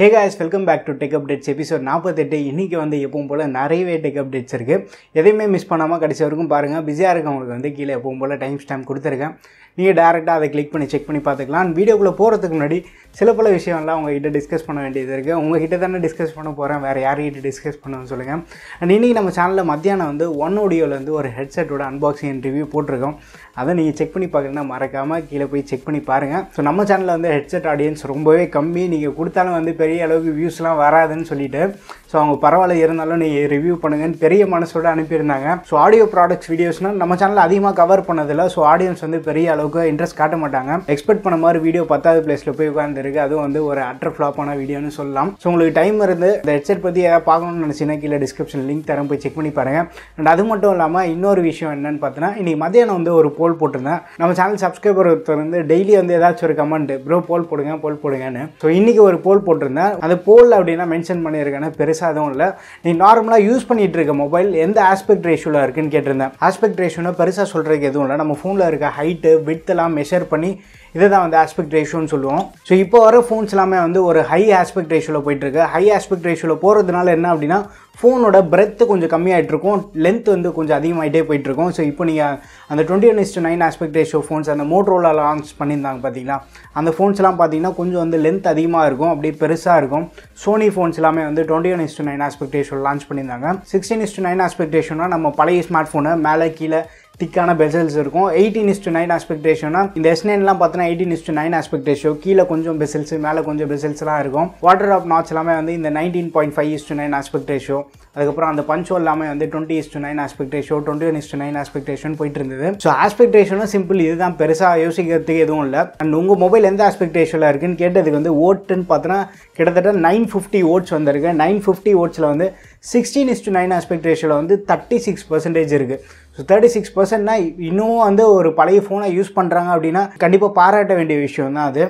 Hey guys, welcome back to Tech Updates episode 48. இன்னைக்கு வந்து எப்பவும் போல நிறையவே டெக் அப்டேட்ஸ் இருக்கு. எதையுமே மிஸ் பண்ணாம கடைசி வரைக்கும் பாருங்க. பிஸியா இருக்கவங்களுக்கு வந்து கீழ எப்பவும் போல டைம் ஸ்டாம்ப் கொடுத்திருக்கேன். நீங்க டைரக்ட்டா அதை கிளிக் பண்ணி செக் பண்ணி பார்த்துக்கலாம். வீடியோக்குள்ள போறதுக்கு முன்னாடி சில பல விஷயம்லாம் உங்ககிட்ட டிஸ்கஸ் பண்ண வேண்டியது இருக்கு. உங்ககிட்ட தானே டிஸ்கஸ் பண்ண போறேன். வேற யார்கிட்ட டிஸ்கஸ் பண்ணணும்னு சொல்லுங்க. அண்ட் இன்னைக்கு நம்ம சேனல்ல மத்தியானம் வந்து Oneodioல இருந்து ஒரு ஹெட்செட்டோட அன்பாக்சிங் அண்ட் ரிவ்யூ போட்டுருக்கோம். அதை நீங்கள் செக் பண்ணி பார்க்கணுன்னா மறக்காமல் கீழே போய் செக் பண்ணி பாருங்கள். ஸோ நம்ம சேனலில் வந்து ஹெட்செட் ஆடியன்ஸ் ரொம்பவே கம்மி. நீங்கள் கொடுத்தாலும் வந்து பெரிய அளவுக்கு வியூஸ்லாம் வராதுன்னு சொல்லிட்டு ஸோ அவங்க பரவாயில்ல இருந்தாலும் நீங்கள் ரிவ்யூ பண்ணுங்கன்னு பெரிய மனசோட அனுப்பியிருந்தாங்க. ஸோ ஆடியோ ப்ராடக்ட்ஸ் வீடியோஸ்னால் நம்ம சேனலில் அதிகமாக கவர் பண்ணதில்லை. ஸோ ஆடியன்ஸ் வந்து பெரிய அளவுக்கு இன்ட்ரெஸ்ட் காட்ட மாட்டாங்க. எக்ஸ்பெக்ட் பண்ண மாதிரி வீடியோ 10வது பிளேஸில் போய் உட்காந்துருக்கு. அதுவும் வந்து ஒரு அட்டர் ஃப்ளாப்பான வீடியோன்னு சொல்லலாம். ஸோ உங்களுக்கு டைம் இருந்து இந்த ஹெட்செட் பற்றி ஏதாவது பார்க்கணும்னு நினச்சிங்கன்னா கீழே டிஸ்கிரிப்ஷன் லிங்க் தரம் போய் செக் பண்ணி பாருங்கள். அண்ட் அது மட்டும் இல்லாமல் இன்னொரு விஷயம் என்னன்னு பார்த்தீங்கன்னா இன்றைக்கி மத்தியானம் வந்து ஒரு போல் போட்டிருந்தேன். நம்ம சேனல் சப்ஸ்கிரைபர் ஒருத்தர் வந்து டெய்லி வந்து ஏதாச்சும் ஒரு கமெண்ட் ப்ரோ போல் போடுங்கன்னு. ஸோ இன்றைக்கி ஒரு போல் போட்டிருந்தேன். அந்த போல் அப்படின்னா மென்ஷன் பண்ணியிருக்கேன்னு பெருசாக அதுவும் இல்லை. நீ நார்மலாக யூஸ் பண்ணிட்டு இருக்க மொபைல் எந்த ஆஸ்பெக்ட் ரேஷியோவில் இருக்குன்னு கேட்டிருந்தேன். ஆஸ்பெக்ட் ரேஷியோனா பெருசாக சொல்கிறதுக்கு எதுவும் இல்லை. நம்ம ஃபோனில் இருக்க ஹைட்டு விட்த் எல்லாம் மெஷர் பண்ணி இதை தான் வந்து ஆஸ்பெக்ட் ரேஷியோன்னு சொல்லுவோம். ஸோ இப்போ வர ஃபோன்ஸ் எல்லாமே வந்து ஒரு ஹை ஆஸ்பெக்ட் ரேஷியோவில் போயிட்டுருக்கு. ஹை ஆஸ்பெக்ட் ரேஷியோவில் போகிறதுனால என்ன அப்படின்னா ஃபோனோட பிரெத்து கொஞ்சம் கம்மியாகிட்டு இருக்கும், லென்த் வந்து கொஞ்சம் அதிகமாகிட்டே போயிட்டுருக்கும். ஸோ இப்போ நீங்கள் அந்த 21:9 ஆஸ்பெக்ட் ரேஷியோ ஃபோன்ஸ் அந்த மோட்டோரோலா லான்ச் பண்ணியிருந்தாங்க பார்த்தீங்களா, அந்த ஃபோன்ஸ்லாம் பார்த்தீங்கன்னா கொஞ்சம் வந்து லென்த் அதிகமாக இருக்கும், அப்படியே பெருசாக இருக்கும். சோனி ஃபோன்ஸ் எல்லாமே வந்து 21:9 ஆஸ்பெக்ட் ரேஷியோ லான்ச் பண்ணியிருந்தாங்க. 16:9 ஆஸ்பெக்ட் ரேஷியோனா நம்ம பழைய ஸ்மார்ட் ஃபோனை மேலே கீழே திக்கான பெசல்ஸ் இருக்கும். 18:9 ஆஸ்பெக்ட் ரேஷியோனா இந்த S9லாம் பார்த்தீங்கன்னா 18:9 ஆஸ்பெக்ட் ரேஷியோ, கீழே கொஞ்சம் பெசல்ஸ் மேலே கொஞ்சம் பெசல்ஸ்லாம் இருக்கும். வாட்டர் ஆஃப் நாட்ச் எல்லாமே வந்து இந்த 19.5:9 ஆஸ்பெக்ட் ரேஷியோ. அதுக்கப்புறம் அந்த பஞ்ச் ஹோல் எல்லாமே வந்து 20:9 ஆஸ்பெக்ட் ரேஷியோ, 21:9 ஆஸ்பெக்ட் ரேஷியோன்னு போயிட்டு இருந்தது. ஸோ ஆஸ்பெக்ட் ரேஷியோனா சிம்பிள், இதுதான், பெருசாக யோசிக்கிறதுக்கு எதுவும் இல்லை. அண்ட் உங்கள் மொபைல் எந்த ஆஸ்பெக்ட் ரேஷியோவில் இருக்குன்னு கேட்டதுக்கு வந்து ஓட்டுன்னு பார்த்தோன்னா கிட்டத்தட்ட 950 ஓட்ஸ் வந்திருக்கு. 950 ஓட்ஸில் வந்து 16:9 ஆஸ்பெக்ட் ரேஷியோவில் வந்து 36% இருக்குது. ஸோ 36%னா இன்னும் வந்து ஒரு பழைய ஃபோனை யூஸ் பண்ணுறாங்க அப்படின்னா கண்டிப்பாக பாராட்ட வேண்டிய விஷயம் தான் அது.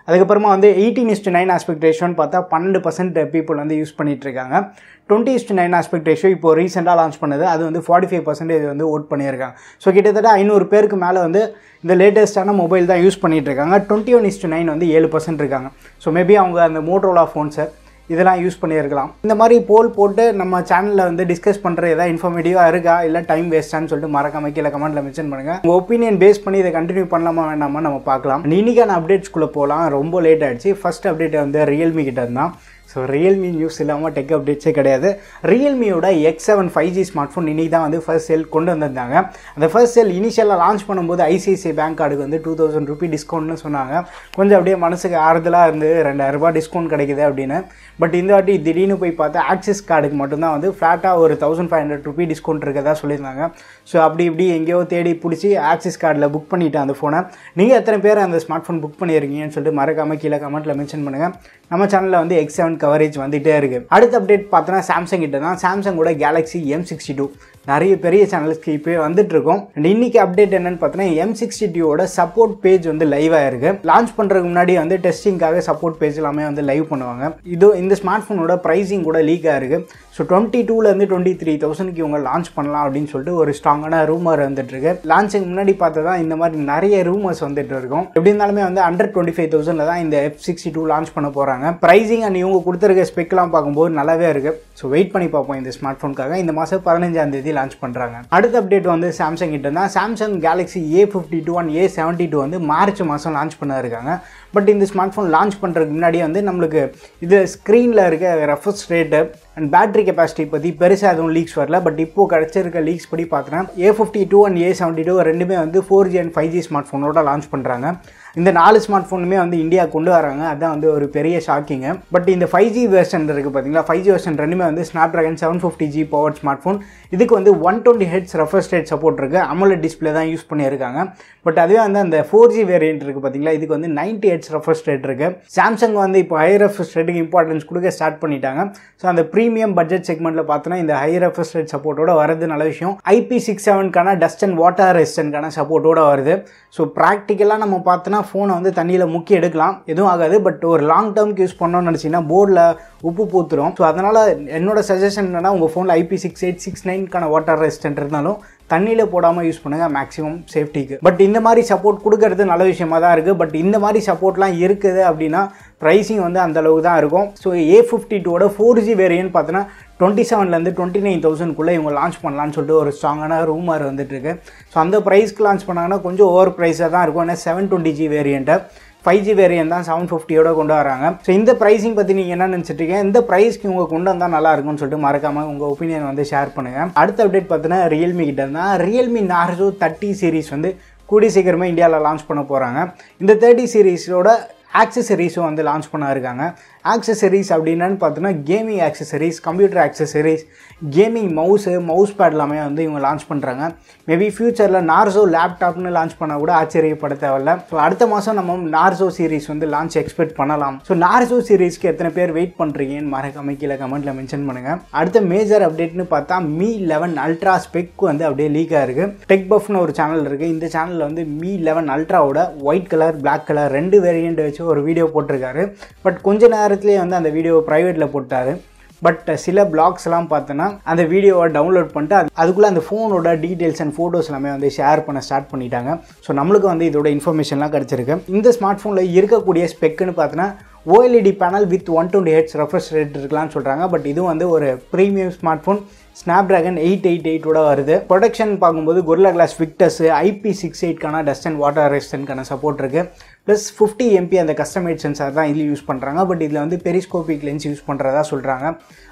அதுக்கப்புறமா வந்து 18:9 ஆஸ்பெக்ட் ரேஷியோன்னு பார்த்தா 12% பீப்புள் வந்து யூஸ் பண்ணிகிட்ருக்காங்க. 20:9 ஆஸ்பெக்ட் ரேஷியோ இப்போ ரீசெண்டாக லான்ச் பண்ணது, அது வந்து 45% வந்து ஓட் பண்ணியிருக்காங்க. ஸோ கிட்டத்தட்ட 500 பேருக்கு மேலே வந்து இந்த லேட்டஸ்ட்டான மொபைல் தான் யூஸ் பண்ணிகிட்ருக்காங்க. 21:9 வந்து 7% இருக்காங்க. ஸோ மேபி அவங்க அந்த மோட்டோரோலா ஃபோன்ஸை இதெல்லாம் யூஸ் பண்ணியிருக்கலாம். இந்த மாதிரி போல் போட்டு நம்ம சேனலில் வந்து டிஸ்கஸ் பண்ணுற ஏதாவது இன்ஃபர்மேட்டிவாக இருக்கா இல்லை டைம் வேஸ்ட்டான்னு சொல்லிட்டு மறக்காம கீழே கமெண்ட்டில் மென்ஷன் பண்ணுங்கள். உங்கள் ஒப்பீனியன் பேஸ் பண்ணி இதை கண்டினியூ பண்ணலாமா வேண்டாமா நம்ம பார்க்கலாம். இன்னைக்கான அப்டேட்ஸ்குள்ளே போகலாம். ரொம்ப லேட் ஆகிடுச்சு. ஃபஸ்ட் அப்டேட் வந்து ரியல்மி கிட்ட இருந்தான். ஸோ ரியல்மி நியூஸ் இல்லாமல் டெக் அப்டேட்ஸே கிடையாது. ரியல்மியோட X7 5G ஸ்மார்ட் ஃபோன் இன்றைக்கி தான் வந்து ஃபர்ஸ்ட் சேல் கொண்டு வந்திருந்தாங்க. அந்த ஃபர்ஸ்ட் சேல் இனிஷியலாக லான்ச் பண்ணும்போது ஐசிஐசிஐ பேங்க் கார்டுக்கு வந்து 2000 ரூபி டிஸ்கவுண்ட்னு சொன்னாங்க. கொஞ்சம் அப்படியே மனசுக்கு ஆறுதலாக இருந்து 2000 ரூபாய் டிஸ்கவுண்ட் கிடைக்குது அப்படின்னு. பட் இந்த வாட்டி திடீர்னு போய் பார்த்தா ஆக்சிஸ் கார்டுக்கு மட்டும்தான் வந்து ஃப்ளாட்டாக ஒரு 1500 ரூபி டிஸ்கவுண்ட் இருக்கதா சொல்லியிருந்தாங்க. ஸோ அப்படி இப்படி எங்கேயோ தேடி பிடிச்சி ஆக்சிஸ் கார்டில் புக் பண்ணிவிட்டேன் அந்த ஃபோனை. நீங்கள் எத்தனை பேர் அந்த ஸ்மார்ட் ஃபோன் புக் பண்ணியிருக்கீங்கன்னு சொல்லிட்டு மறக்காமல் கீழே கமெண்ட்டில் மென்ஷன் பண்ணுங்கள். நம்ம சேனலில் வந்து X7 கவரேஜ் வந்துகிட்டே இருக்குது. அடுத்த அப்டேட் பார்த்தோன்னா சாம்சங் கிட்ட தான். சாம்சங்கோட கேலக்ஸி M62 நிறைய பெரிய சேனல்ஸ்க்கு இப்போ வந்துட்டுருக்கோம். அண்ட் இன்றைக்கி அப்டேட் என்னென்னு பார்த்தோன்னா M62வோட சப்போர்ட் பேஜ் வந்து லைவாக இருக்குது. லான்ச் பண்ணுறதுக்கு முன்னாடி வந்து டெஸ்டிங்காக சப்போர்ட் பேஜ் எல்லாமே வந்து லைவ் பண்ணுவாங்க. இந்த ஸ்மார்ட் ஃபோனோட ப்ரைஸிங் கூட லீக் ஆகிருக்கு. ஸோ 22,000 23,000 இவங்க லான்ச் பண்ணலாம் அப்படின்னு சொல்லிட்டு ஒரு ஸ்ட்ராங்கான ரூமர் வந்துட்டுருக்கு. லான்ச்சுக்கு முன்னாடி பார்த்தா தான் இந்த மாதிரி நிறைய ரூமர்ஸ் வந்துட்டு இருக்கும். எப்படி இருந்தாலுமே வந்து அண்டர் 25,000 தான் இந்த F62 லான்ச் பண்ண போகிறாங்க. ப்ரைஸிங் அண்ட் இவங்க கொடுத்துருக்க ஸ்பெக்லாம் பார்க்கும்போது நல்லாவே இருக்குது. ஸோ வெயிட் பண்ணி பார்ப்போம் இந்த ஸ்மார்ட் ஃபோனுக்காக. இந்த மாதம் 15ஆம் தேதி லான்ச் பண்ணுறாங்க. அடுத்த அப்டேட் வந்து சாம்சங் கிட்ட தான். Samsung Galaxy A52 and A72 வந்து மார்ச் மாதம் லான்ச் பண்ண இருக்காங்க. பட் இந்த ஸ்மார்ட் ஃபோன் லான்ச் பண்ணுறதுக்கு முன்னாடி வந்து நம்மளுக்கு இது ஸ்க்ரீனில் இருக்க refresh rate and battery capacity பற்றி பெருசாக எதுவும் லீக்ஸ் வரல. பட் இப்போது கிடச்சிருக்க லீக்ஸ் படி பார்த்தோன்னா A52 அண்ட் A72 ரெண்டுமே வந்து 4G அண்ட் 5G ஸ்மார்ட் ஃபோனோட லான்ச் பண்ணுறாங்க. இந்த 4 ஸ்மார்ட் ஃபோனுமே வந்து இந்தியா கொண்டு வராங்க. அதுதான் வந்து ஒரு பெரிய ஷாக்கிங்கு. பட் இந்த 5G வெர்ஷன் இருக்குது பார்த்தீங்களா, 5G வெர்ஷன் ரெண்டுமே வந்து Snapdragon 750G powered smart phone. இதுக்கு வந்து 120 Hz ரெஃப்ரெஷ் ரேட் சப்போர்ட் இருக்குது. AMOLED டிஸ்பிளே தான் யூஸ் பண்ணியிருக்காங்க. பட் அதுவே வந்து அந்த 4G வேரியன்ட் இருக்குது பார்த்தீங்களா, இதுக்கு வந்து 90 Hz ரெஃப்ரெஷ் ரேட் இருக்குது. சாம்சங் வந்து இப்போ ஹை ரெஃப்ரெஷ் ரேட்டுக்கு இம்பார்ட்டன்ஸ் கொடுக்க ஸ்டார்ட் பண்ணிட்டாங்க. ஸோ அந்த ப்ரீமியம் பட்ஜெட் செக்மெண்ட்டில் பார்த்தோன்னா இந்த ஹை ரெஃப்ரெஷ் ரேட் சப்போர்ட்டோட வரது நல்ல விஷயம். IP67க்கான டஸ்ட் அண்ட் வாட்டர் ரெசிஸ்டன்ட்கான சப்போர்ட்டோட வருது. ஸோ ப்ராக்டிக்கலாக நம்ம பார்த்தோன்னா ஃபோனை வந்து தண்ணியில் முக்கி எடுக்கலாம், எதுவும் ஆகாது. பட் ஒரு லாங் டேர்ம்க்கு யூஸ் பண்ணோம்னு நினச்சிங்கன்னா போர்டில் உப்பு பூத்துரும். ஸோ அதனால் என்னோட சஜஷன் என்னன்னா உங்கள் ஃபோனில் IP68 69க்கான வாட்டர் ரெசிஸ்டன்ட் இருந்தாலும் தண்ணியில் போடாமல் யூஸ் பண்ணுங்கள் மேக்ஸிமம் சேஃப்டிக்கு. பட் இந்த மாதிரி சப்போர்ட் கொடுக்கறது நல்ல விஷயமாக தான் இருக்குது. பட் இந்த மாதிரி சப்போர்ட்லாம் இருக்குது அப்படின்னா ப்ரைஸிங் வந்து அந்தளவுக்கு தான் இருக்கும். ஸோ A52ஓட 4G வேரியன்ட் பார்த்தீங்கன்னா 27,000 29,000 இவங்க லான்ச் பண்ணலான்னு சொல்லிட்டு ஒரு ஸ்ட்ராங்கான ரூமர் வந்துட்டுருக்கு. ஸோ அந்த ப்ரைஸ்க்கு லான்ச் பண்ணாங்கன்னா கொஞ்சம் ஓவர் ப்ரைஸாக தான் இருக்கும். ஏன்னா 720G வேரியண்ட்டை 5G வேரியன்ட் தான் 750ஓட கொண்டு வராங்க. ஸோ இந்த ப்ரைஸிங் பற்றி நீங்கள் என்ன நினச்சிட்ருக்கீங்க, இந்த ப்ரைஸ்க்கு இவங்க கொண்டு வந்தால் நல்லா இருக்கும்னு சொல்லிட்டு மறக்காமல் உங்கள் ஒப்பீனியன் வந்து ஷேர் பண்ணுங்கள். அடுத்த அப்டேட் பார்த்தீங்கன்னா ரியல்மி கிட்ட இருந்தால் ரியல்மி நார்சோ 30 சீரிஸ் வந்து கூடிய சீக்கிரமே இந்தியாவில் லான்ச் பண்ண போகிறாங்க. இந்த 30 சீரீஸோட ஆக்சசரிஸும் வந்து லான்ச் பண்ண இருக்காங்க. ஆக்சசரிஸ் அப்படின்னான்னு பார்த்தோன்னா gaming accessories, computer accessories, gaming mouse bad எல்லாமே வந்து இவங்க லான்ச் பண்ணுறாங்க. மேபி ஃபியூச்சரில் நார்சோ லேப்டாப்னு லான்ச் பண்ணால் கூட ஆச்சரியப்பட தேவையில்ல. ஸோ அடுத்த மாதம் நம்ம நார்சோ சீரிஸ் வந்து லான்ச் எக்ஸ்பெக்ட் பண்ணலாம். ஸோ நார்சோ சீரிஸ்க்கு எத்தனை பேர் வெயிட் பண்ணுறீங்கன்னு மறக்காம கீழே கமெண்ட்டில் மென்ஷன் பண்ணுங்கள். அடுத்த மேஜர் அப்டேட்னு பார்த்தா Mi 11 அல்ட்ரா ஸ்பெக் வந்து அப்படியே லீக் ஆகிருக்கு. டெக் பஃப்னு ஒரு சேனல் இருக்குது. இந்த சேனலில் வந்து Mi 11 அல்ட்ராவோட white colour black colour 2 variant வச்சு ஒரு வீடியோ போட்டிருக்காரு. பட் கொஞ்ச நேரத்துலேயே வந்து அந்த வீடியோவை ப்ரைவேட்டில் போட்டார். பட் சில பிளாக்ஸ்லாம் பார்த்தோன்னா அந்த வீடியோவை டவுன்லோட் பண்ணிட்டு அதுக்குள்ளே அந்த ஃபோனோட டீட்டெயில்ஸ் அண்ட் ஃபோட்டோஸ் எல்லாமே வந்து ஷேர் பண்ண ஸ்டார்ட் பண்ணிட்டாங்க. ஸோ நம்மளுக்கு வந்து இதோட இன்ஃபர்மேஷன்லாம் கிடச்சிருக்கு. இந்த ஸ்மார்ட் ஃபோனில் இருக்கக்கூடிய ஸ்பெக்குன்னு பார்த்தோன்னா OLED panel with 120Hz refresh rate இருக்கலாம்னு சொல்கிறாங்க. பட் இது வந்து ஒரு ப்ரீமியம் ஸ்மார்ட் ஃபோன். Snapdragon 888ஓட வருது. ப்ரொடக்ஷன் பார்க்கும்போது Gorilla Glass Victus IP68க்கான டஸ்ட் அண்ட் வாட்டர் ரெசிஸ்டன்ட்கான சப்போர்ட் இருக்குது. ப்ளஸ் 50 MP அந்த கஸ்டமைட் சென்சார் தான் இதில் யூஸ் பண்ணுறாங்க. பட் இதில் வந்து பெரிஸ்கோபிக் லென்ஸ் யூஸ் பண்ணுறதா சொல்கிறாங்க.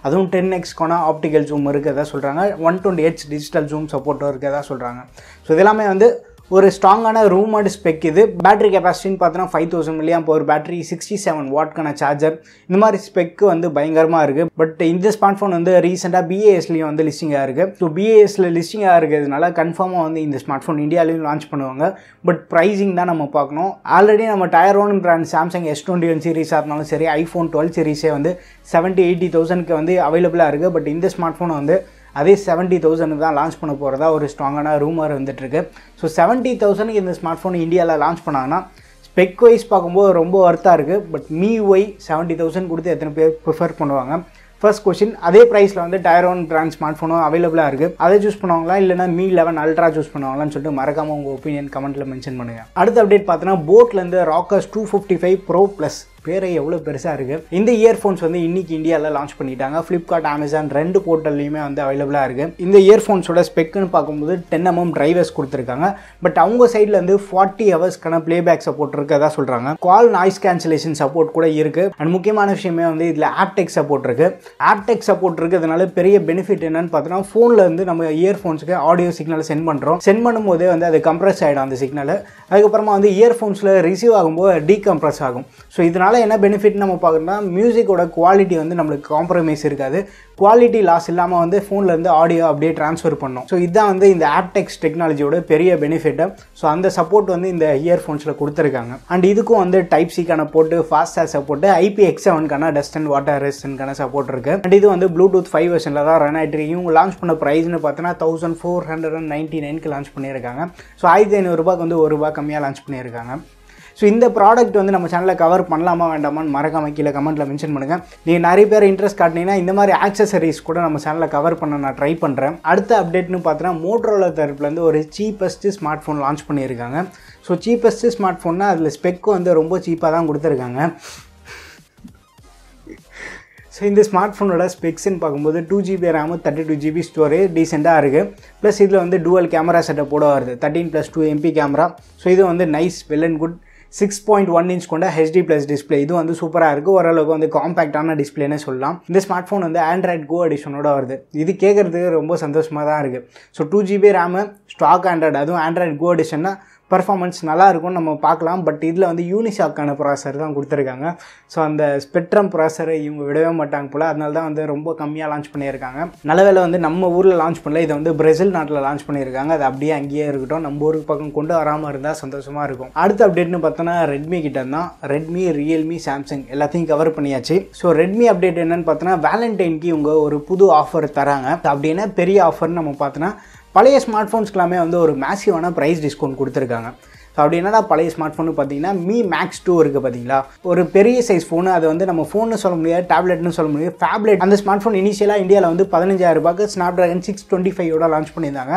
அதுவும் 10x ஆப்டிக்கல் ஜூம் இருக்கிறதா சொல்கிறாங்க. 120Hz டிஜிட்டல் ஜூம் சப்போர்ட்டும் இருக்கிறதா சொல்கிறாங்க. ஸோ இதெல்லாமே வந்து ஒரு ஸ்ட்ராங்கான ரூமர்டு ஸ்பெக். இது பேட்டரி கெப்பாசிட்டின்னு பார்த்தோன்னா 5000 mAh பேட்டரி, 67 வாட்க்கான சார்ஜர், இந்த மாதிரி ஸ்பெக்கு வந்து பயங்கரமாக இருக்குது. பட் இந்த ஸ்மார்ட் ஃபோன் வந்து ரீசெண்டாக BASலேயும் வந்து லிஸ்டிங் ஆகிருக்கு. ஸோ BASல லிஸ்டிங் ஆகிறதுனால கன்ஃபார்மாக வந்து இந்த ஸ்மார்ட் ஃபோன் இந்தியாவிலையும் லான்ச் பண்ணுவாங்க. பட் ப்ரைஸிங் தான் நம்ம பார்க்கணும். ஆல்ரெடி நம்ம டயர் 1 பிராண்ட் சாம்சங் S21 சீரிஸாக இருந்தாலும் சரி, iPhone 12 சீரிஸே வந்து 70-80,000க்கு வந்து அவைலபிளாக இருக்குது. பட் இந்த ஸ்மார்ட் ஃபோனை வந்து அதே 70,000 தான் லான்ச் பண்ண போகிறதா ஒரு ஸ்ட்ராங்கான ரூமர் வந்துட்டுருக்கு. ஸோ 70,000க்கு இந்த ஸ்மார்ட் ஃபோன் இந்தியாவில் லான்ச் பண்ணாங்கன்னா ஸ்பெக் வைஸ் பார்க்கும்போது ரொம்ப ஒர்த்தாக இருக்குது. பட் MIUI 70,000 கொடுத்து எத்தனை பேர் ப்ரிஃபர் பண்ணுவாங்க? First question. அதே ப்ரைஸில் வந்து டயர் 1 பிராண்ட் ஸ்மார்ட் ஃபோனும் அவைலபிளாக இருக்குது. அதை சூஸ் பண்ணுவாங்களா இல்லைனா Mi 11 அல்ட்ரா சூஸ் பண்ணுவாங்களான்னு சொல்லிட்டு மறக்காமல் உங்கள் ஒப்பீனியன் கமெண்ட்டில் மென்ஷன் பண்ணுங்கள். அடுத்த அப்டேட் பார்த்தோன்னா போட்லேருந்து rockerz 255 Pro Plus பேரை எவ்வளோ பெருசாக இருக்குது. இந்த இயர்ஃபோன்ஸ் வந்து இன்றைக்கி இந்தியாவில் லான்ச் பண்ணிட்டாங்க. ஃப்ளிப்கார்ட், அமேசான் 2 போர்ட்டல்லையுமே வந்து அவைலபிளாக இருக்குது. இந்த இயர்ஃபோன்ஸோட ஸ்பெக்குன்னு பார்க்கும்போது 10mm டிரைவர்ஸ் கொடுத்துருக்காங்க. பட் அவங்க சைடில் வந்து 40 ஹவர்ஸ்க்கான பிளேபேக் சப்போர்ட் இருக்கதா சொல்கிறாங்க. கால் நாய்ஸ் கேன்சலேஷன் சப்போர்ட் கூட இருக்குது. அண்ட் முக்கியமான விஷயமே வந்து இதில் ஆப்டெக்ஸ் சப்போர்ட் இருக்குது. ஆப்டெக்ஸ் சப்போர்ட் இருக்கிறதுனால பெரிய பெனிஃபிட் என்னன்னு பார்த்தோன்னா ஃபோனில் வந்து நம்ம இயர்ஃபோன்ஸுக்கு ஆடியோ சிக்னலை சென்ட் பண்ணுறோம். சென்ட் பண்ணும்போதே வந்து அது கம்ப்ரஸ் ஆகிடும் அந்த சிக்னல். அதுக்கப்புறமா வந்து இயர்ஃபோன்ஸில் ரிசீவ் ஆகும்போது டீகம்ப்ரஸ் ஆகும். ஸோ இதனால் என்ன பெனிஃபிட் நம்ம பார்க்கணும்னா மியூசிக்கோட குவாலிட்டி வந்து நம்மளுக்கு காம்ப்ரமைஸ் இருக்காது. குவாலிட்டி லாஸ் இல்லாமல் வந்து ஃபோன்லேருந்து ஆடியோ அப்படியே ட்ரான்ஸ்ஃபர் பண்ணோம். ஸோ இதுதான் வந்து இந்த ஆப்டெக்ஸ் டெக்னாலஜியோட பெரிய பெனிஃபிட்டு. ஸோ அந்த சப்போர்ட் வந்து இந்த இயர்ஃபோன்ஸில் கொடுத்துருக்காங்க. அண்ட் இதுக்கும் வந்து டைப் சிக்கான போட்டு ஃபாஸ்டாக சப்போர்ட்டு, IPX7க்கான டஸ்ட் அண்ட் வாட்டர் ரெசிஸ்டன்ட்கான சப்போர்ட் இருக்குது. அண்ட் இது வந்து Bluetooth 5 வெர்ஷனில் தான் ரன் ஆகிட்டு இருக்கு. இவங்க லான்ச் பண்ண ப்ரைஸ்னு பார்த்தோன்னா 1499க்கு லான்ச் பண்ணியிருக்காங்க. ஸோ 1500 வந்து ₹1 கம்மியாக லான்ச் பண்ணியிருக்காங்க. ஸோ இந்த ப்ராடக்ட் வந்து நம்ம சேனலில் கவர் பண்ணலாமா வேண்டாமான்னு மறக்காம கீழே கமெண்ட்டில் மென்ஷன் பண்ணுங்கள். நீங்கள் நிறைய பேர் இன்ட்ரெஸ்ட் காட்டினீங்கன்னா இந்த மாதிரி ஆக்சசரிஸ் கூட நம்ம சேனலில் கவர் பண்ண நான் ட்ரை பண்ணுறேன். அடுத்த அப்டேட்னு பார்த்தோன்னா மோட்டோரோலா தரப்புலேருந்து ஒரு சீப்பஸ்ட்டு ஸ்மார்ட் ஃபோன் லான்ச் பண்ணியிருக்காங்க. ஸோ சீப்பஸ்ட்டு ஸ்மார்ட் ஃபோன்னா அதில் ஸ்பெக்கும் வந்து ரொம்ப சீப்பாக தான் கொடுத்துருக்காங்க. ஸோ இந்த ஸ்மார்ட் ஃபோனோட ஸ்பெக்ஸ்ன்னு பார்க்கும்போது 2GB RAM 32GB ஸ்டோரேஜ் டீசெண்டாக இருக்குது. ப்ளஸ் இதில் வந்து டூவல் கேமரா செட்டப் போட வருது. 13+2 MP கேமரா. ஸோ இது வந்து nice, well and good. 6.1 inch கொண்ட HD+ டிஸ்பிளே. இது வந்து சூப்பராக இருக்குது. ஓரளவுக்கு வந்து காம்பேக்டான டிஸ்பிளேனே சொல்லலாம். இந்த ஸ்மார்ட் ஃபோன் வந்து ஆண்ட்ராய்ட் கோ எடிஷனோட வருது. இது கேட்குறதுக்கு ரொம்ப சந்தோஷமாக தான் இருக்குது. So 2GB RAM stock Android, அதுவும் ஆண்ட்ராய்ட் கோ எடிஷன்னா பர்ஃபார்மன்ஸ் நல்லா இருக்கும்னு நம்ம பார்க்கலாம். பட் இதில் வந்து யூனிஷாக்கான ப்ராசர் தான் கொடுத்துருக்காங்க. ஸோ அந்த ஸ்பெக்ட்ரம் ப்ராசரை இவங்க விடவே மாட்டாங்க போல். அதனால தான் வந்து ரொம்ப கம்மியாக லான்ச் பண்ணியிருக்காங்க. நல்ல வேளை வந்து நம்ம ஊரில் லான்ச் பண்ணல, இதை வந்து பிரேசில் நாட்டில் லான்ச் பண்ணியிருக்காங்க. அது அப்படியே அங்கேயே இருக்கட்டும், நம்ம ஊருக்கு பக்கம் கொண்டு வராமல் இருந்தால் சந்தோஷமாக இருக்கும். அடுத்த அப்டேட்னு பார்த்தோன்னா ரெட்மி கிட்ட தான். ரெட்மி, ரியல்மி, சாம்சங் எல்லாத்தையும் கவர் பண்ணியாச்சு. ஸோ ரெட்மி அப்டேட் என்னன்னு பார்த்தோன்னா வேலண்டைனுக்கு இவங்க ஒரு புது ஆஃபர் தராங்க. அப்படின்னா பெரிய ஆஃபர்னு நம்ம பார்த்தோன்னா பழைய ஸ்மார்ட் ஃபோன்ஸ்க்கெல்லாமே வந்து ஒரு மேசிவான ப்ரைஸ் டிஸ்கவுண்ட் கொடுத்துருக்காங்க. அப்படி என்னடா பழைய ஸ்மார்ட் ஃபோனு பார்த்தீங்கன்னா மீ மேக்ஸ் 2 இருக்குது பார்த்தீங்களா, ஒரு பெரிய சைஸ் ஃபோனு. அது வந்து நம்ம ஃபோன்னு சொல்ல முடியாது, டேப்லெட்னு சொல்ல முடியாது, ஃபேப்லெட். அந்த ஸ்மார்ட் ஃபோன் இனிஷியலாக இந்தியாவில் வந்து 15,000 ரூபாய்க்கு ஸ்னாப்ட்ராகன் 625 லான்ச் பண்ணியிருந்தாங்க.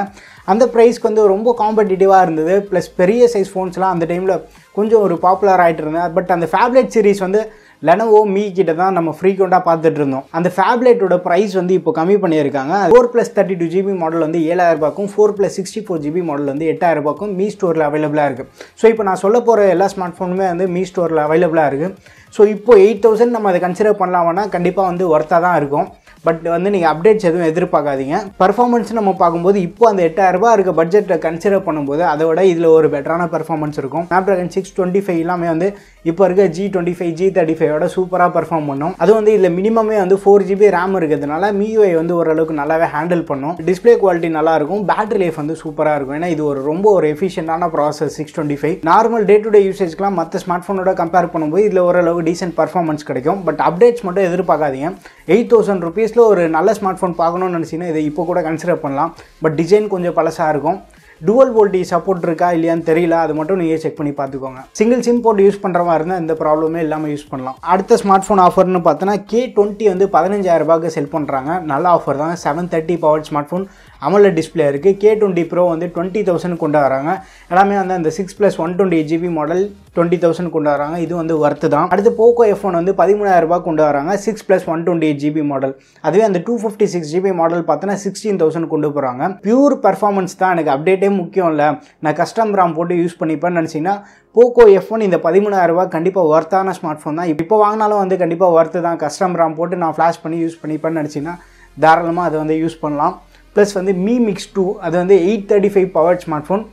அந்த ப்ரைஸ்க்கு வந்து ரொம்ப காம்படிட்டிவாக இருந்தது. ப்ளஸ் பெரிய சைஸ் ஃபோன்ஸ்லாம் அந்த டைமில் கொஞ்சம் ஒரு பாப்புலர் ஆகிட்டு இருந்தது. பட் அந்த ஃபேப்லெட் சீரிஸ் வந்து லெனோவோ மீ கிட்ட தான் நம்ம ஃப்ரீக்வெண்ட்டாக பார்த்துட்டு இருந்தோம். அந்த ஃபேப்லெட்டோட ப்ரைஸ் வந்து இப்போ கம்மி பண்ணியிருக்காங்க. 4+32 GB மாடல் வந்து 7,000 ரூபாய்க்கும், 4+64 GB மாடல் வந்து 8,000 ரூபாய்க்கும் மீ ஸ்டோரில் அவைலபிளாக இருக்குது. ஸோ இப்போ நான் சொல்ல போகிற எல்லா ஸ்மார்ட் ஃபோனுமே வந்து மீ ஸ்டோரில் அவைலபிளாக இருக்குது. ஸோ இப்போ 8,000 நம்ம அதை கன்சிடர் பண்ணலாம்னா கண்டிப்பாக வந்து ஒர்த்தாக தான் இருக்கும். பட் வந்து நீங்கள் அப்டேட்ஸ் எதுவும் எதிர்பார்க்காதீங்க. பர்ஃபார்மன்ஸ் நம்ம பார்க்கும்போது இப்போ அந்த 8,000 ரூபாய் இருக்க பட்ஜெட்டை கன்சிடர் பண்ணும்போது அதோட இதில் ஒரு பெட்டரான பர்ஃபார்மன்ஸ் இருக்கும். ஸ்னாப்ட்ராகன் 625 எல்லாமே வந்து இப்போ இருக்க G25 G35 சூப்பராக பர்ஃபார்ம் பண்ணும். அது வந்து இதில் மினிமமே வந்து 4 GB ரேம் இருக்கிறதுனால MIUI வந்து ஓரளவுக்கு நல்லாவே ஹேண்டில் பண்ணும். டிஸ்பிளே குவாலிட்டி நல்லாயிருக்கும், பேட்டரி லைஃப் வந்து சூப்பராக இருக்கும். ஏன்னா இது ஒரு ரொம்ப ஒரு எஃபிஷியண்டான process 625. Normal day to day யூசேஜ்க்குலாம் மற்ற ஸ்மார்ட் ஃபோனோட கம்பேர் பண்ணும்போது இதில் ஓரளவுக்கு டீசென்ட் பர்ஃபார்மன்ஸ் கிடைக்கும். பட் அப்டேட்ஸ் மட்டும் எதிர்பார்க்காதீங்க. 8,000 rupeesல ஒரு நல்ல ஸ்மார்ட் ஃபோன் பார்க்கணும்னு நினச்சிங்கன்னா இதை இப்போ கூட கன்சிடர் பண்ணலாம். பட் டிசைன் கொஞ்சம் பழசாக இருக்கும். டுவல் வோல்டேஜ் சப்போர்ட் இருக்கா இல்லையான்னு தெரியல, அது மட்டும் நீங்கள் செக் பண்ணி பார்த்துக்கோங்க. சிங்கிள் சிம் போட்டு யூஸ் பண்ணுற மாதிரி இருந்தால் எந்த ப்ராப்ளமே இல்லாமல் யூஸ் பண்ணலாம். அடுத்த ஸ்மார்ட் ஃபோன் ஆஃபர்னு பார்த்தோன்னா K20 வந்து 15,000 ரூபாய்க்கு செல் பண்ணுறாங்க. நல்ல ஆஃபர் தான். 730 power smart phone, AMOLED display இருக்குது. K20 Pro வந்து 20,000 கொண்டு வராங்க. எல்லாமே வந்து அந்த 6+128 GB மாடல் 20,000 கொண்டு வராங்க. இது வந்து ஒர்த்து தான். அடுத்து போக்கோ F1 வந்து 13,000 ரூபாய் கொண்டு வராங்க, 6+128 GB மாடல். அதுவே அந்த 256 GB மாடல் பார்த்தோன்னா 16,000 கொண்டு போகிறாங்க. பியூர் பர்ஃபார்மன்ஸ் தான் எனக்கு அப்டேட்டே முக்கியம் இல்லை, நான் கஸ்டம் ராம் போட்டு யூஸ் பண்ணிப்பேன்னு நினச்சிங்கன்னா போக்கோ F1 இந்த 13,000 ரூபாய் கண்டிப்பாக ஒர்த்தான ஸ்மார்ட் ஃபோன் தான். இப்போ வாங்கினாலும் வந்து கண்டிப்பாக ஒர்த்து தான். கஸ்டம் ராம் போட்டு நான் ஃப்ளாஷ் பண்ணி யூஸ் பண்ணிப்பேன்னு நினச்சிங்கன்னா தாராளமாக அதை வந்து யூஸ் பண்ணலாம். ப்ளஸ் வந்து மீ மிக்ஸ் 2 அது வந்து 835 பவர் ஸ்மார்ட் ஃபோன்.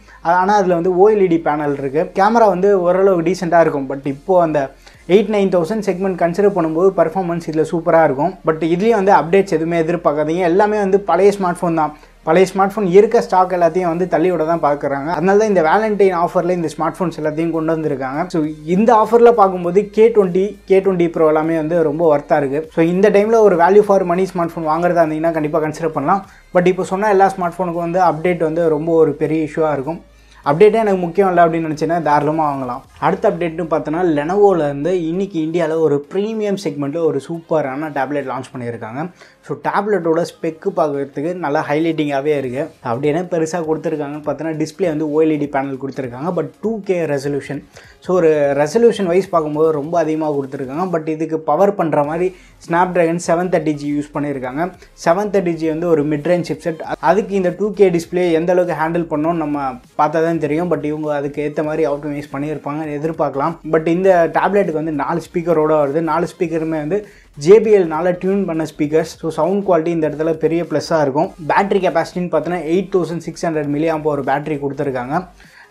ஆனால் அதில் வந்து OLED பேனல் இருக்குது. கேமரா வந்து ஓரளவுக்கு டீசெண்டாக இருக்கும். பட் இப்போது அந்த 8,000-9,000 செக்மெண்ட் கன்சிடர் பண்ணும்போது பர்ஃபார்மன்ஸ் இதில் சூப்பராக இருக்கும். பட் இதுலேயும் வந்து அப்டேட்ஸ் எதுவுமே எதிர்பார்க்காதீங்க. எல்லாமே வந்து பழைய ஸ்மார்ட் ஃபோன் தான். பழைய ஸ்மார்ட் ஃபோன் இருக்க ஸ்டாக் எல்லாத்தையும் வந்து தள்ளிவிட தான் பார்க்குறாங்க. அதனால தான் இந்த வேலண்டைன் ஆஃபரில் இந்த ஸ்மார்ட் ஃபோன்ஸ் எல்லாத்தையும் கொண்டு வந்திருக்காங்க. ஸோ இந்த ஆஃபரில் பார்க்கும்போது K20 Pro எல்லாமே வந்து ரொம்ப ஒர்த்தாக இருக்குது. ஸோ இந்த டைமில் ஒரு value for money smart phone வாங்குறதா இருந்தீங்கன்னா கண்டிப்பாக கன்சிடர் பண்ணலாம். பட் இப்போ சொன்ன எல்லா ஸ்மார்ட் ஃபோனுக்கும் வந்து அப்டேட் வந்து ரொம்ப ஒரு பெரிய இஷ்யூவாக இருக்கும். அப்டேட்டே எனக்கு முக்கியம் இல்லை அப்படின்னு நினச்சின்னா தாராளமாக வாங்கலாம். அடுத்த அப்டேட்னு பார்த்தோன்னா லெனோவோலேருந்து இன்றைக்கி இந்தியாவில் ஒரு ப்ரீமியம் செக்மெண்ட்டில் ஒரு சூப்பரான டேப்லெட் லான்ச் பண்ணியிருக்காங்க. ஸோ டேப்லெட்டோட ஸ்பெக்கு பார்க்குறதுக்கு நல்லா ஹைலைட்டிங்காகவே இருக்குது. அப்படி என்ன பெருசாக கொடுத்துருக்காங்கன்னு பார்த்தோன்னா டிஸ்பிளே வந்து OLED பேனல் கொடுத்துருக்காங்க. But 2K resolution. ஸோ ஒரு ரெசல்யூஷன் வைஸ் பார்க்கும்போது ரொம்ப அதிகமாக கொடுத்துருக்காங்க. பட் இதுக்கு பவர் பண்ணுற மாதிரி ஸ்னாப்ட்ராகன் 730G யூஸ் பண்ணியிருக்காங்க. 730G வந்து ஒரு மிட்ரேஞ்ச் சிப்செட். அதுக்கு இந்த 2K டிஸ்பிளே எந்த அளவுக்கு ஹேண்டில் பண்ணோன்னு நம்ம பார்த்தா தான் தெரியும். பட் இவங்க அதுக்கு ஏற்ற மாதிரி ஆப்டிமைஸ் பண்ணியிருப்பாங்க, எதிர்பார்க்கலாம். பட் இந்த டேப்லெட்டுக்கு வந்து 4 ஸ்பீக்கரோட வருது. 4 ஸ்பீக்கருமே வந்து JBL டியூன் பண்ண ஸ்பீக்கர்ஸ். ஸோ சவுண்ட் குவாலிட்டி இந்த இடத்துல பெரிய ப்ளஸ்ஸாக இருக்கும். பேட்டரி கெப்பாசிட்டின்னு பார்த்தோன்னா 8,600 mAh ஒரு பேட்டரி கொடுத்துருக்காங்க.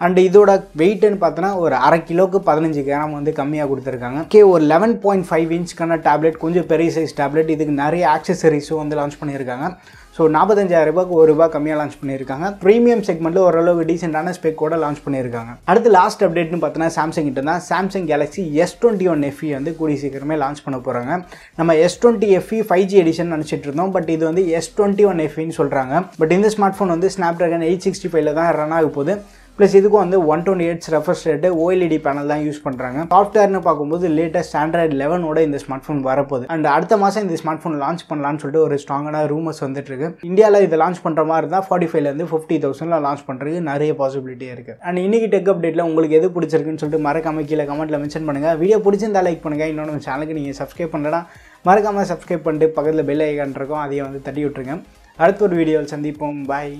அண்ட் இதோட வெயிட்னு பார்த்தோன்னா ஒரு 1/2 கிலோக்கு 15 கிராம் வந்து கம்மியாக கொடுத்துருக்காங்க. ஒரு 11.5 இன்ச்க்கான டேப்லெட், கொஞ்சம் பெரிய சைஸ் டேப்லெட். இதுக்கு நிறைய ஆக்சசரிஸும் வந்து லான்ச் பண்ணியிருக்காங்க. ஸோ 45,000 ரூபாய்க்கு ₹1 கம்மியாக லான்ச் பண்ணியிருக்காங்க. ப்ரீமியம் செக்மெண்ட்டில் ஓரளவுக்கு டீசெண்டான ஸ்பெக்கோட லான்ச் பண்ணியிருக்காங்க. அடுத்து லாஸ்ட் அப்டேட்னு பார்த்தோன்னா சாம்சங் கிட்ட தான். சாம்சங் கேலக்ஸி S21 FE வந்து கூடிய சீக்கிரமே லான்ச் பண்ண போகிறாங்க. நம்ம S20 FE 5G எடிஷன் நினச்சிட்டு இருந்தோம். பட் இது வந்து S21 FEன்னு சொல்கிறாங்க. பட் இந்த ஸ்மார்ட் ஃபோன் வந்து ஸ்னாப்ட்ராகன் 865 தான் ரன் ஆக போகுது. ப்ளஸ் இதுக்கும் வந்து 128 ரெஃப்ரெஷ் ரேட்டு, OLED பேனல் தான் யூஸ் பண்ணுறாங்க. சாஃப்ட்வேர்னு பார்க்கும்போது லேட்டஸ்ட் Android 11 இந்த ஸ்மார்ட் ஃபோன் வரப்போகுது. அண்ட் அடுத்த மாதம் இந்த ஸ்மார்ட் ஃபோன் லான்ச் பண்ணலான்னு சொல்லிட்டு ஒரு ஸ்ட்ராங்கான ரூமர்ஸ் வந்துட்டு இருக்கு. இந்தியாவில் இதை லான்ச் பண்ணுற மாதிரி இருந்தால் 45,000 50,000 லான்ச் பண்ணுறதுக்கு நிறைய பாசிபிலிட்டியாக இருக்குது. அண்ட் இன்னைக்கு டெக் அப்டேட்டில் உங்களுக்கு எது பிடிச்சிருக்குன்னு சொல்லிட்டு மறக்காம கீழே கமெண்ட்டில் மென்ஷன் பண்ணுங்கள். வீடியோ பிடிச்சிருந்தா லைக் பண்ணுங்கள். இன்னொன்று சேனலுக்கு நீங்கள் சப்ஸ்கிரைப் பண்ணலன்னா மறக்காமல் சப்ஸ்கிரைப் பண்ணிட்டு பக்கத்தில் பெல் ஐகான் இருக்கும், அதையும் வந்து தட்டி விட்டுருங்க. அடுத்த ஒரு வீடியோவில் சந்திப்போம். பாய்.